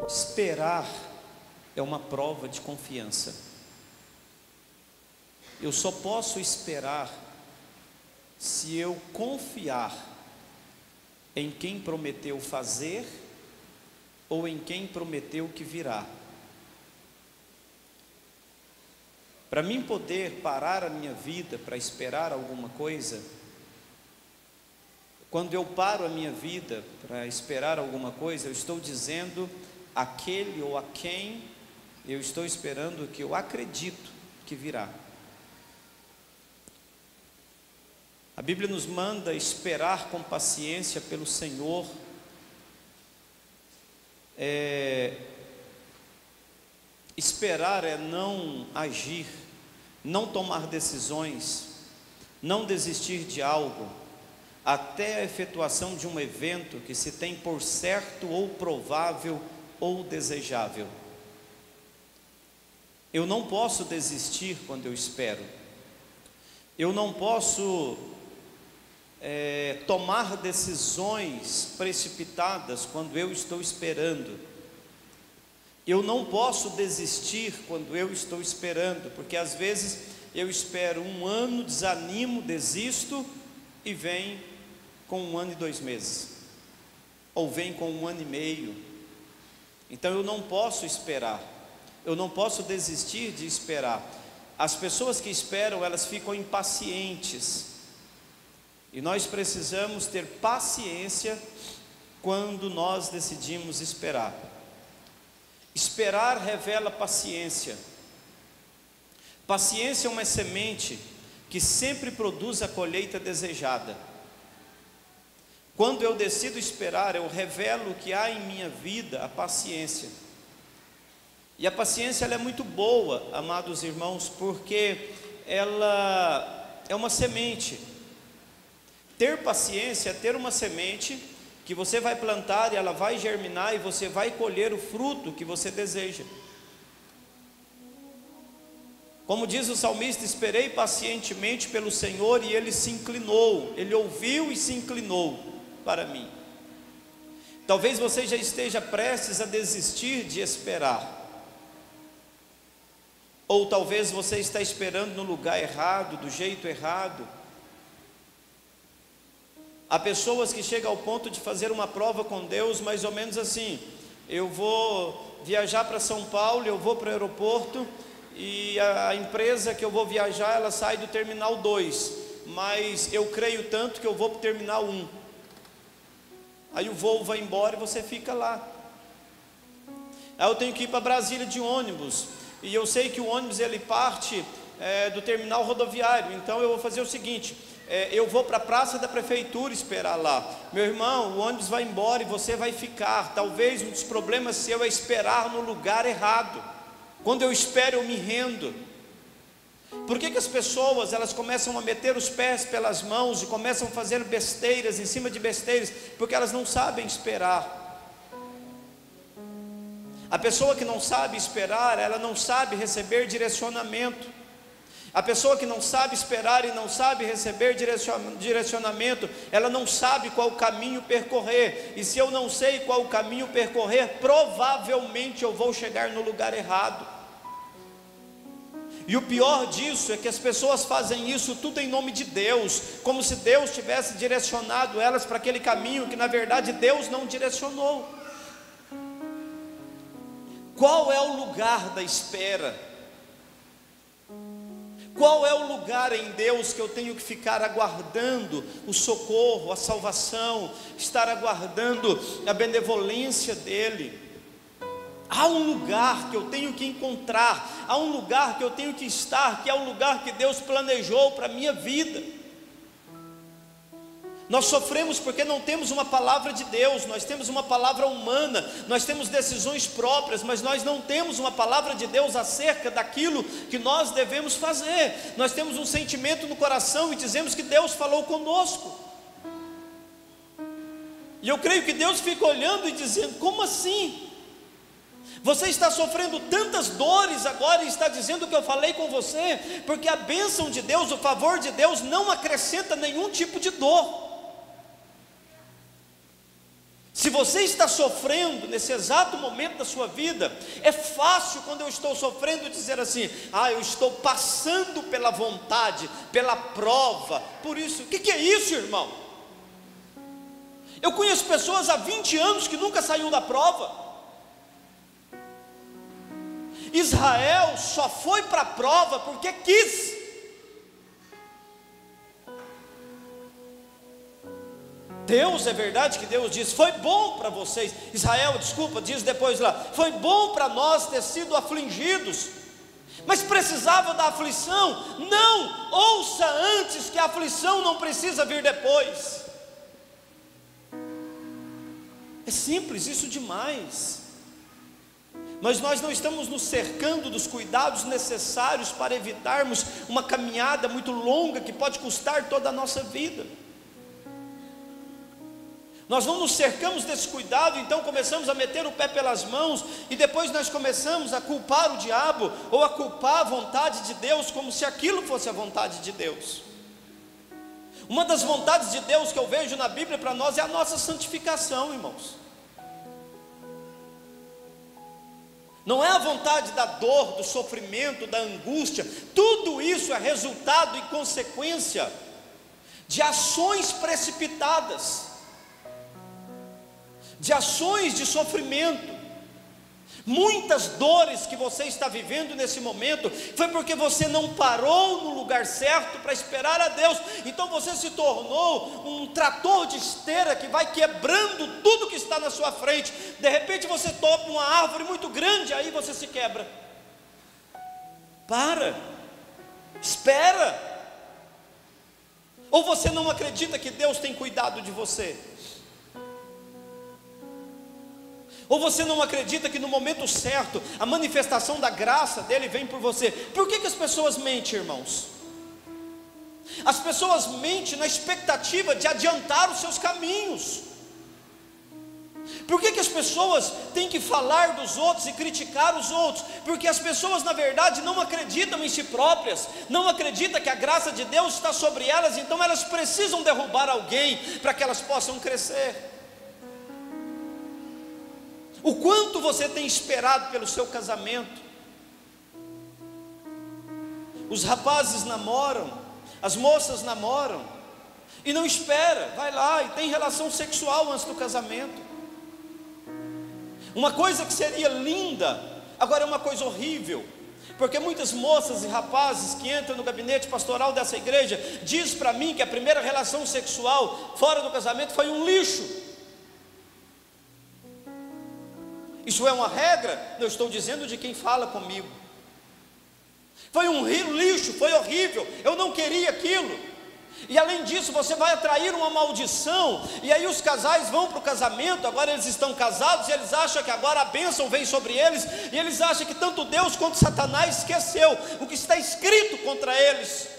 Esperar é uma prova de confiança. Eu só posso esperar se eu confiar em quem prometeu fazer ou em quem prometeu que virá. Para mim poder parar a minha vida para esperar alguma coisa, quando eu paro a minha vida para esperar alguma coisa, eu estou dizendo aquele ou a quem eu estou esperando que eu acredito que virá. A Bíblia nos manda esperar com paciência pelo Senhor. Esperar é não agir, não tomar decisões, não desistir de algo, até a efetuação de um evento que se tem por certo ou provável ou desejável. Eu não posso desistir quando eu espero. Eu não posso tomar decisões precipitadas quando eu estou esperando. Eu não posso desistir quando eu estou esperando, porque às vezes eu espero 1 ano, desanimo, desisto e vem com 1 ano e 2 meses, ou vem com 1 ano e meio. Então eu não posso esperar, eu não posso desistir de esperar. As pessoas que esperam, elas ficam impacientes, e nós precisamos ter paciência quando nós decidimos esperar. Esperar revela paciência. Paciência é uma semente que sempre produz a colheita desejada. Quando eu decido esperar, eu revelo que há em minha vida a paciência. E a paciência ela é muito boa, amados irmãos, porque ela é uma semente. Ter paciência é ter uma semente que você vai plantar e ela vai germinar e você vai colher o fruto que você deseja. Como diz o salmista, esperei pacientemente pelo Senhor e Ele se inclinou, Ele ouviu e se inclinou para mim. Talvez você já esteja prestes a desistir de esperar, ou talvez você está esperando no lugar errado, do jeito errado. Há pessoas que chegam ao ponto de fazer uma prova com Deus, mais ou menos assim: eu vou viajar para São Paulo, eu vou para o aeroporto, e a empresa que eu vou viajar, ela sai do terminal 2, mas eu creio tanto que eu vou para o terminal 1. Aí o voo vai embora e você fica lá. Aí eu tenho que ir para Brasília de ônibus, e eu sei que o ônibus ele parte do terminal rodoviário, então eu vou fazer o seguinte: eu vou para a praça da prefeitura esperar lá. Meu irmão, o ônibus vai embora e você vai ficar. Talvez um dos problemas seu é esperar no lugar errado. Quando eu espero, eu me rendo. Por que as pessoas elas começam a meter os pés pelas mãos e começam a fazer besteiras em cima de besteiras? Porque elas não sabem esperar. A pessoa que não sabe esperar, ela não sabe receber direcionamento. A pessoa que não sabe esperar e não sabe receber direcionamento, ela não sabe qual caminho percorrer. E se eu não sei qual caminho percorrer, provavelmente eu vou chegar no lugar errado. E o pior disso é que as pessoas fazem isso tudo em nome de Deus, como se Deus tivesse direcionado elas para aquele caminho que na verdade Deus não direcionou. Qual é o lugar da espera? Qual é o lugar em Deus que eu tenho que ficar aguardando o socorro, a salvação, estar aguardando a benevolência dEle? Há um lugar que eu tenho que encontrar, há um lugar que eu tenho que estar, que é o lugar que Deus planejou para a minha vida. Nós sofremos porque não temos uma palavra de Deus, nós temos uma palavra humana, nós temos decisões próprias, mas nós não temos uma palavra de Deus acerca daquilo que nós devemos fazer. Nós temos um sentimento no coração e dizemos que Deus falou conosco. E eu creio que Deus fica olhando e dizendo: como assim? Você está sofrendo tantas dores agora e está dizendo que eu falei com você? Porque a bênção de Deus, o favor de Deus não acrescenta nenhum tipo de dor. Se você está sofrendo nesse exato momento da sua vida, é fácil quando eu estou sofrendo dizer assim: eu estou passando pela vontade, pela prova. Por isso, o que é isso, irmão? Eu conheço pessoas há 20 anos que nunca saíram da prova. Israel só foi para a prova porque quis. Deus, é verdade que Deus diz: foi bom para vocês, Israel, desculpa, diz depois lá, foi bom para nós ter sido afligidos, mas precisava da aflição? Não, ouça antes que a aflição não precisa vir depois. É simples isso demais. Mas nós não estamos nos cercando dos cuidados necessários para evitarmos uma caminhada muito longa que pode custar toda a nossa vida. Nós não nos cercamos desse cuidado, então começamos a meter o pé pelas mãos, e depois nós começamos a culpar o diabo, ou a culpar a vontade de Deus, como se aquilo fosse a vontade de Deus. Uma das vontades de Deus que eu vejo na Bíblia para nós é a nossa santificação, irmãos. Não é a vontade da dor, do sofrimento, da angústia. Tudo isso é resultado e consequência de ações precipitadas, de ações de sofrimento. Muitas dores que você está vivendo nesse momento foi porque você não parou no lugar certo para esperar a Deus. Então você se tornou um trator de esteira que vai quebrando tudo que está na sua frente. De repente você topa uma árvore muito grande, aí você se quebra. Para, espera. Ou você não acredita que Deus tem cuidado de você? Ou você não acredita que no momento certo a manifestação da graça dele vem por você? Por que as pessoas mentem, irmãos? As pessoas mentem na expectativa de adiantar os seus caminhos. Por que as pessoas têm que falar dos outros e criticar os outros? Porque as pessoas na verdade não acreditam em si próprias, não acreditam que a graça de Deus está sobre elas, então elas precisam derrubar alguém para que elas possam crescer. O quanto você tem esperado pelo seu casamento? Os rapazes namoram, as moças namoram, e não espera, vai lá e tem relação sexual antes do casamento. Uma coisa que seria linda, agora é uma coisa horrível, porque muitas moças e rapazes que entram no gabinete pastoral dessa igreja, diz para mim que a primeira relação sexual fora do casamento foi um lixo. Isso é uma regra? Não estou dizendo de quem fala comigo. Foi um lixo, foi horrível, eu não queria aquilo. E além disso você vai atrair uma maldição. E aí os casais vão para o casamento, agora eles estão casados, e eles acham que agora a bênção vem sobre eles, e eles acham que tanto Deus quanto Satanás esqueceu o que está escrito contra eles.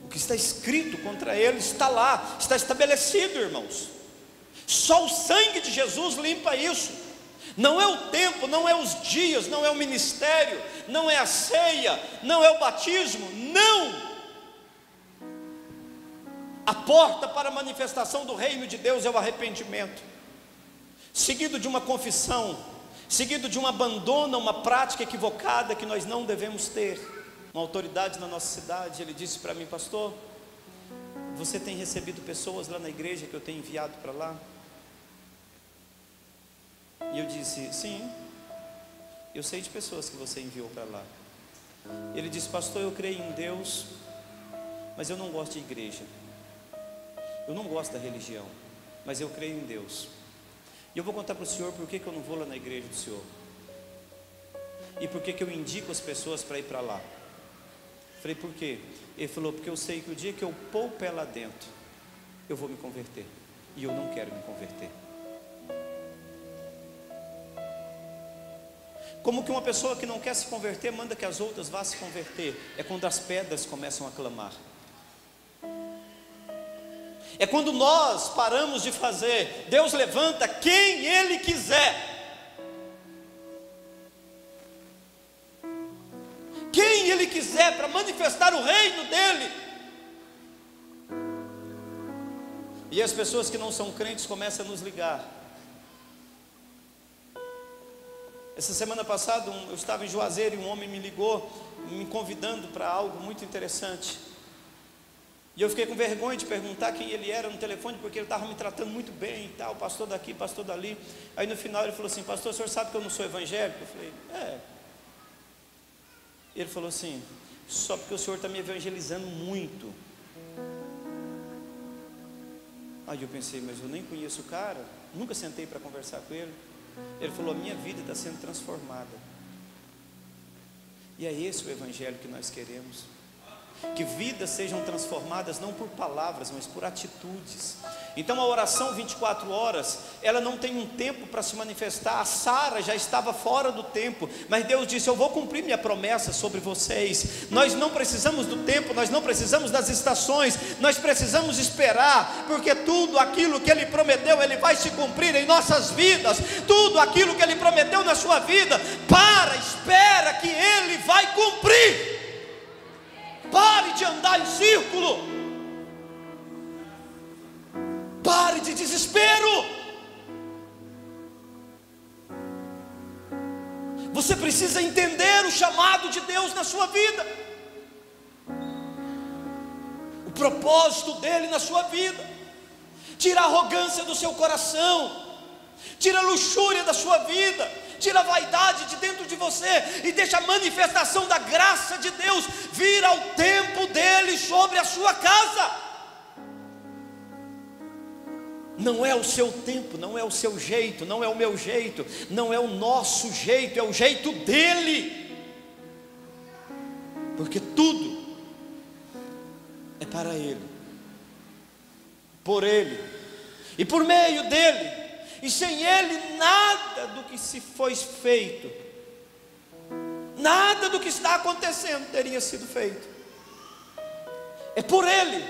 O que está escrito contra eles está lá, está estabelecido, irmãos. Só o sangue de Jesus limpa isso. Não é o tempo, não é os dias, não é o ministério, não é a ceia, não é o batismo, não. A porta para a manifestação do reino de Deus é o arrependimento, seguido de uma confissão, seguido de um abandono a uma prática equivocada que nós não devemos ter. Uma autoridade na nossa cidade, ele disse para mim: pastor, você tem recebido pessoas lá na igreja que eu tenho enviado para lá? E eu disse: sim, eu sei de pessoas que você enviou para lá. Ele disse: pastor, eu creio em Deus, mas eu não gosto de igreja, eu não gosto da religião, mas eu creio em Deus. E eu vou contar para o senhor por que eu não vou lá na igreja do senhor, e por que eu indico as pessoas para ir para lá. Falei: por quê? Ele falou: porque eu sei que o dia que eu pôr o pé lá dentro, eu vou me converter, e eu não quero me converter. Como que uma pessoa que não quer se converter manda que as outras vá se converter? É quando as pedras começam a clamar. É quando nós paramos de fazer. Deus levanta quem Ele quiser. Quem Ele quiser para manifestar o reino dEle. E as pessoas que não são crentes começam a nos ligar. Essa semana passada eu estava em Juazeiro e um homem me ligou, me convidando para algo muito interessante. E eu fiquei com vergonha de perguntar quem ele era no telefone, porque ele estava me tratando muito bem e tal, pastor daqui, pastor dali. Aí no final ele falou assim: pastor, o senhor sabe que eu não sou evangélico? Eu falei: é. Ele falou assim: só porque o senhor está me evangelizando muito. Aí eu pensei: mas eu nem conheço o cara, nunca sentei para conversar com ele. Ele falou: a minha vida está sendo transformada. E é esse o evangelho que nós queremos. Que vidas sejam transformadas não por palavras, mas por atitudes. Então a oração 24 horas, ela não tem um tempo para se manifestar. A Sara já estava fora do tempo, mas Deus disse: eu vou cumprir minha promessa sobre vocês. Nós não precisamos do tempo, nós não precisamos das estações, nós precisamos esperar, porque tudo aquilo que Ele prometeu, Ele vai se cumprir em nossas vidas. Tudo aquilo que Ele prometeu na sua vida, espera que Ele vai cumprir. Pare de andar em círculo. Pare de desespero. Você precisa entender o chamado de Deus na sua vida, o propósito dele na sua vida. Tira a arrogância do seu coração, tira a luxúria da sua vida, tira a vaidade de dentro de você e deixa a manifestação da graça de Deus vir ao tempo dele sobre a sua casa. Não é o seu tempo, não é o seu jeito, não é o meu jeito, não é o nosso jeito, é o jeito dele. Porque tudo é para ele, por ele e por meio dele. E sem ele nada do que se foi feito, nada do que está acontecendo teria sido feito. É por ele.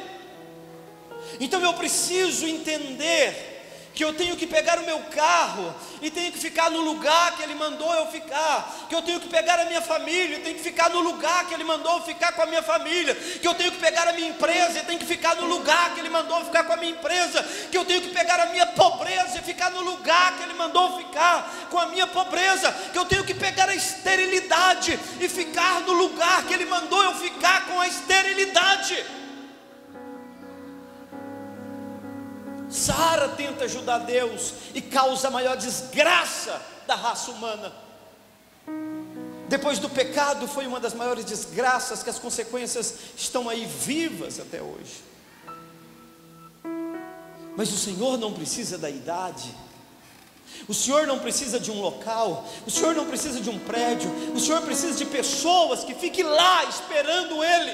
Então eu preciso entender que eu tenho que pegar o meu carro e tenho que ficar no lugar que Ele mandou eu ficar, que eu tenho que pegar a minha família e tenho que ficar no lugar que Ele mandou eu ficar com a minha família, que eu tenho que pegar a minha empresa e tenho que ficar no lugar que Ele mandou eu ficar com a minha empresa, que eu tenho que pegar a minha pobreza e ficar no lugar que Ele mandou eu ficar com a minha pobreza, que eu tenho que pegar a esterilidade e ficar no lugar que Ele mandou eu ficar com a esterilidade. Sara tenta ajudar Deus e causa a maior desgraça da raça humana. Depois do pecado, foi uma das maiores desgraças, que as consequências estão aí vivas até hoje. Mas o Senhor não precisa da idade, o Senhor não precisa de um local, o Senhor não precisa de um prédio, o Senhor precisa de pessoas que fiquem lá esperando Ele,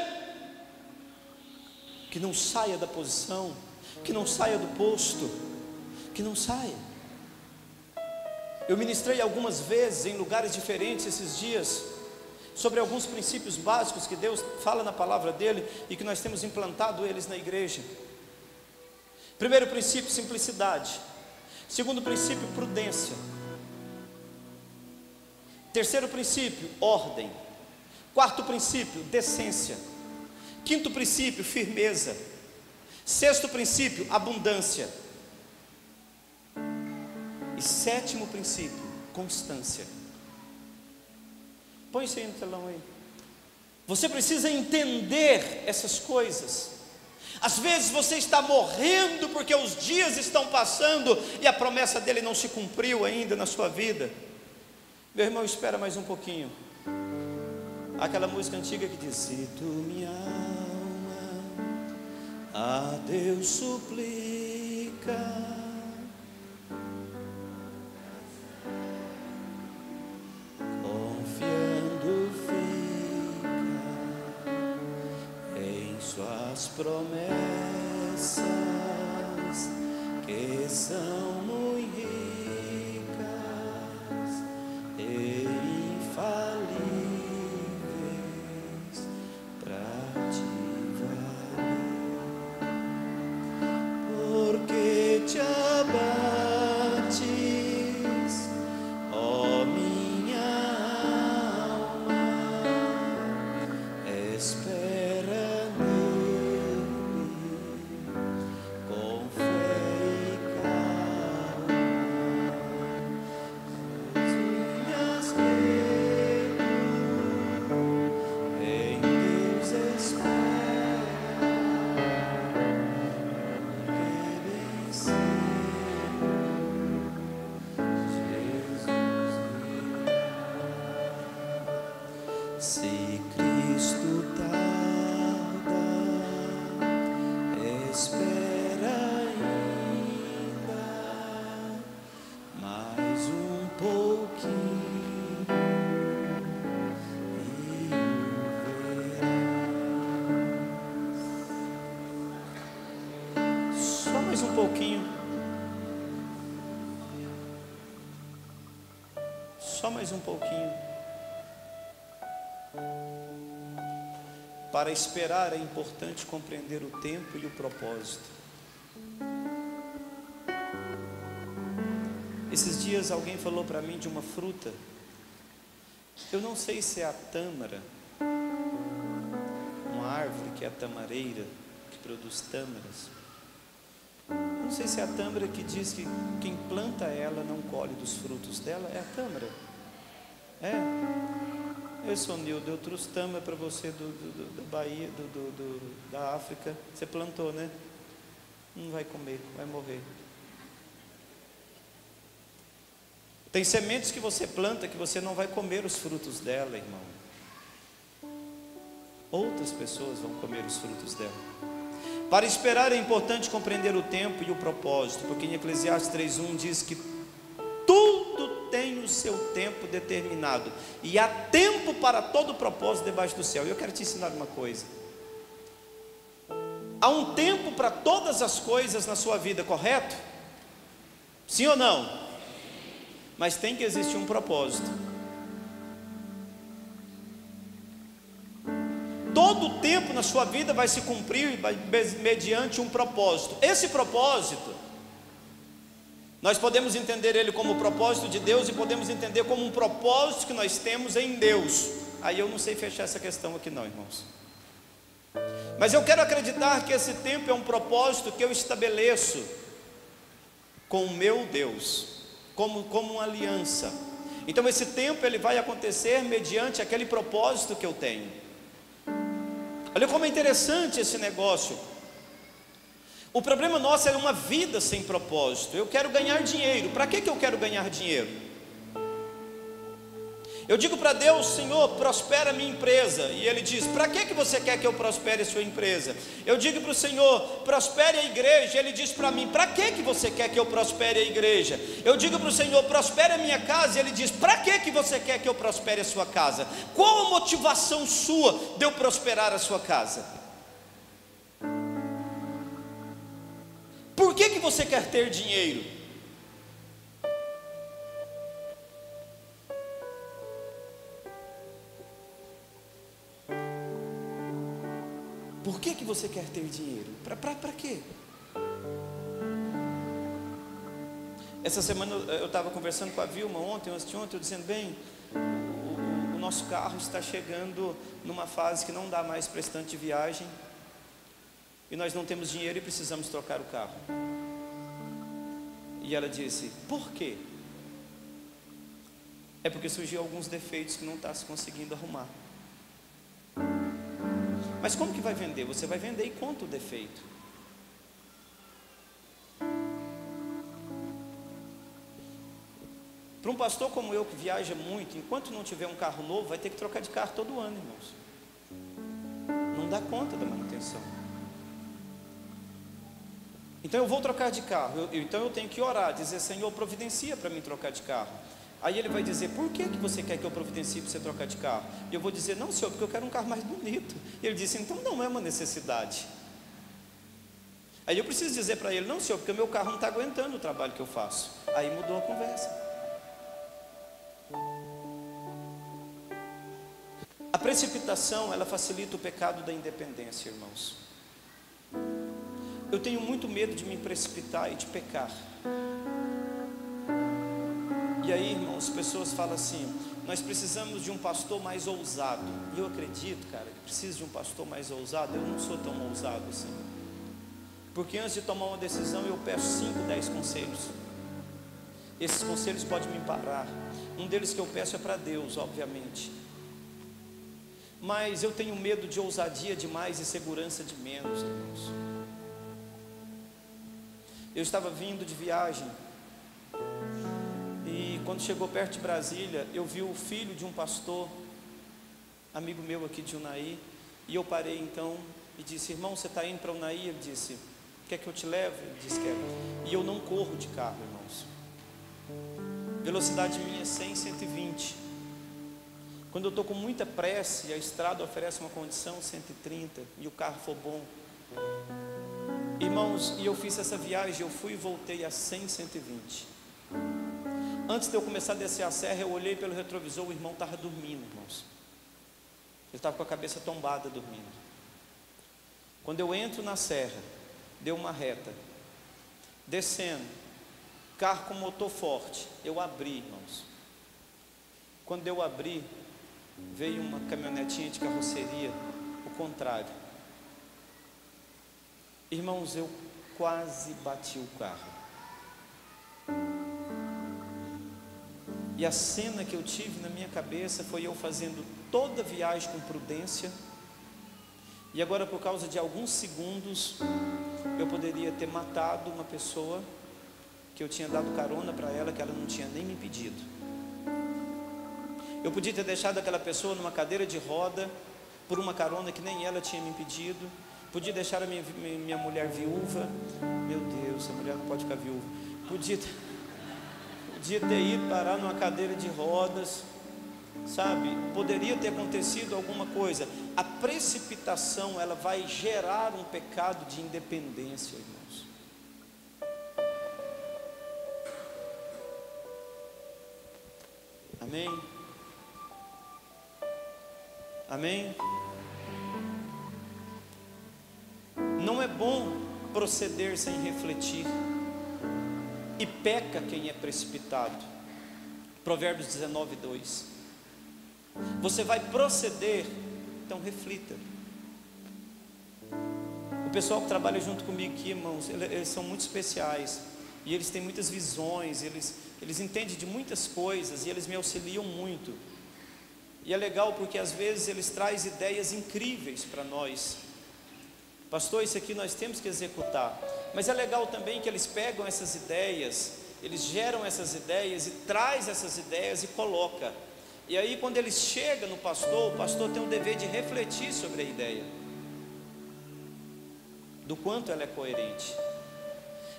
que não saia da posição, que não saia do posto, que não saia. Eu ministrei algumas vezes em lugares diferentes esses dias sobre alguns princípios básicos que Deus fala na palavra dele e que nós temos implantado eles na igreja. Primeiro princípio, simplicidade. Segundo princípio, prudência. Terceiro princípio, ordem. Quarto princípio, decência. Quinto princípio, firmeza. Sexto princípio, abundância. E sétimo princípio, constância. Põe isso aí no telão aí. Você precisa entender essas coisas. Às vezes você está morrendo porque os dias estão passando e a promessa dele não se cumpriu ainda na sua vida. Meu irmão, espera mais um pouquinho. Aquela música antiga que diz: se tu minha alma a Deus suplica, confiando fica em suas promessas, que são muito ricas e infalíveis para ti valer. Porque te abates, ó minha alma, espera nele, com fé. Se Cristo tarda, espera ainda mais um pouquinho e o verás. Só mais um pouquinho. Só mais um pouquinho. Para esperar é importante compreender o tempo e o propósito. Esses dias alguém falou para mim de uma fruta. Eu não sei se é a tâmara, uma árvore que é a tamareira, que produz tâmaras. Eu não sei se é a tâmara que diz que quem planta ela não colhe dos frutos dela. É a tâmara. Eu sou Nildo, eu trouxe tâmara para você da Bahia, da África. Você plantou, né? Não vai comer, vai morrer. Tem sementes que você planta que você não vai comer os frutos dela, irmão. Outras pessoas vão comer os frutos dela. Para esperar é importante compreender o tempo e o propósito, porque em Eclesiastes 3:1 diz que tudo tem o seu tempo determinado, e há tempo para todo propósito debaixo do céu. E eu quero te ensinar uma coisa: há um tempo para todas as coisas na sua vida, correto? Sim ou não? Mas tem que existir um propósito. Todo o tempo na sua vida vai se cumprir mediante um propósito. Esse propósito, nós podemos entender ele como o propósito de Deus e podemos entender como um propósito que nós temos em Deus. Aí eu não sei fechar essa questão aqui não, irmãos. Mas eu quero acreditar que esse tempo é um propósito que eu estabeleço com o meu Deus, como uma aliança. Então esse tempo ele vai acontecer mediante aquele propósito que eu tenho. Olha como é interessante esse negócio. O problema nosso é uma vida sem propósito. Eu quero ganhar dinheiro. Para que eu quero ganhar dinheiro? Eu digo para Deus: Senhor, prospera a minha empresa. E Ele diz: para que você quer que eu prospere a sua empresa? Eu digo para o Senhor: prospere a igreja. E Ele diz para mim: para que você quer que eu prospere a igreja? Eu digo para o Senhor: prospere a minha casa. E Ele diz: para que você quer que eu prospere a sua casa? Qual a motivação sua de eu prosperar a sua casa? Por que você quer ter dinheiro? Por que você quer ter dinheiro? Para quê? Essa semana eu estava conversando com a Vilma ontem, eu dizendo: bem, o nosso carro está chegando numa fase que não dá mais para esse tanto de viagem, e nós não temos dinheiro e precisamos trocar o carro. E ela disse: por quê? É porque surgiu alguns defeitos que não está se conseguindo arrumar. Mas como que vai vender? Você vai vender e conta o defeito. Para um pastor como eu que viaja muito, enquanto não tiver um carro novo, vai ter que trocar de carro todo ano, irmãos. Não dá conta da manutenção. Então eu vou trocar de carro. Então eu tenho que orar, dizer: Senhor, providencia para mim trocar de carro. Aí Ele vai dizer: por que você quer que eu providencie para você trocar de carro? E eu vou dizer: não, Senhor, porque eu quero um carro mais bonito. E Ele disse: então não é uma necessidade. Aí eu preciso dizer para Ele: não, Senhor, porque o meu carro não está aguentando o trabalho que eu faço. Aí mudou a conversa. A precipitação, ela facilita o pecado da independência, irmãos. Eu tenho muito medo de me precipitar e de pecar. E aí, irmãos, pessoas falam assim: nós precisamos de um pastor mais ousado. E eu acredito, cara, que preciso de um pastor mais ousado. Eu não sou tão ousado assim, porque antes de tomar uma decisão eu peço 5, 10 conselhos. Esses conselhos podem me parar. Um deles que eu peço é para Deus, obviamente. Mas eu tenho medo de ousadia demais e segurança de menos, irmãos. Eu estava vindo de viagem, e quando chegou perto de Brasília, eu vi o filho de um pastor amigo meu aqui de Unai, e eu parei então e disse: irmão, você está indo para Unai? Ele disse: quer que eu te leve? Ele disse: quero. E eu não corro de carro, irmãos. Velocidade minha é 100, 120. Quando eu estou com muita pressa e a estrada oferece uma condição 130 e o carro for bom, irmãos, e eu fiz essa viagem, eu fui e voltei a 100, 120. Antes de eu começar a descer a serra, eu olhei pelo retrovisor, o irmão estava dormindo, irmãos. Ele estava com a cabeça tombada, dormindo. Quando eu entro na serra, deu uma reta, descendo, carro com motor forte, eu abri, irmãos. Quando eu abri, veio uma caminhonetinha de carroceria, o contrário. Irmãos, eu quase bati o carro. E a cena que eu tive na minha cabeça foi eu fazendo toda a viagem com prudência, e agora, por causa de alguns segundos, eu poderia ter matado uma pessoa que eu tinha dado carona para ela, que ela não tinha nem me pedido. Eu podia ter deixado aquela pessoa numa cadeira de roda por uma carona que nem ela tinha me pedido. Podia deixar a minha mulher viúva. Meu Deus, essa mulher não pode ficar viúva. Podia ter ido parar numa cadeira de rodas, sabe? Poderia ter acontecido alguma coisa. A precipitação, ela vai gerar um pecado de independência, irmãos. Amém? Amém? Não é bom proceder sem refletir, e peca quem é precipitado. Provérbios 19, 2. Você vai proceder, então reflita. O pessoal que trabalha junto comigo aqui, irmãos, eles são muito especiais, e eles têm muitas visões, eles entendem de muitas coisas, e eles me auxiliam muito. E é legal porque às vezes eles trazem ideias incríveis para nós. Pastor, isso aqui nós temos que executar. Mas é legal também que eles pegam essas ideias, eles geram essas ideias e traz essas ideias e coloca. E aí quando eles chegam no pastor, o pastor tem o dever de refletir sobre a ideia, do quanto ela é coerente.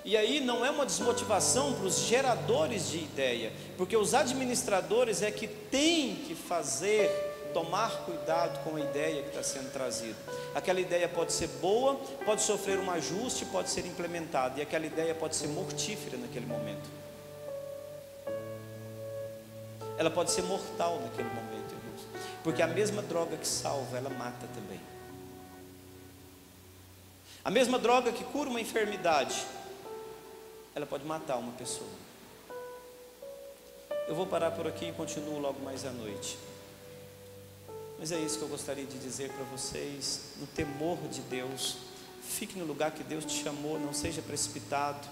E aí não é uma desmotivação para os geradores de ideia, porque os administradores é que têm que tomar cuidado com a ideia que está sendo trazida. Aquela ideia pode ser boa, pode sofrer um ajuste, pode ser implementada, e aquela ideia pode ser mortífera naquele momento. Ela pode ser mortal naquele momento, irmãos, porque a mesma droga que salva, ela mata também. A mesma droga que cura uma enfermidade, ela pode matar uma pessoa. Eu vou parar por aqui e continuo logo mais à noite. Mas é isso que eu gostaria de dizer para vocês. No temor de Deus, fique no lugar que Deus te chamou, não seja precipitado,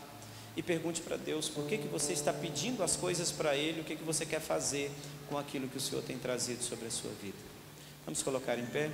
e pergunte para Deus por que você está pedindo as coisas para Ele, o que você quer fazer com aquilo que o Senhor tem trazido sobre a sua vida. Vamos colocar em pé?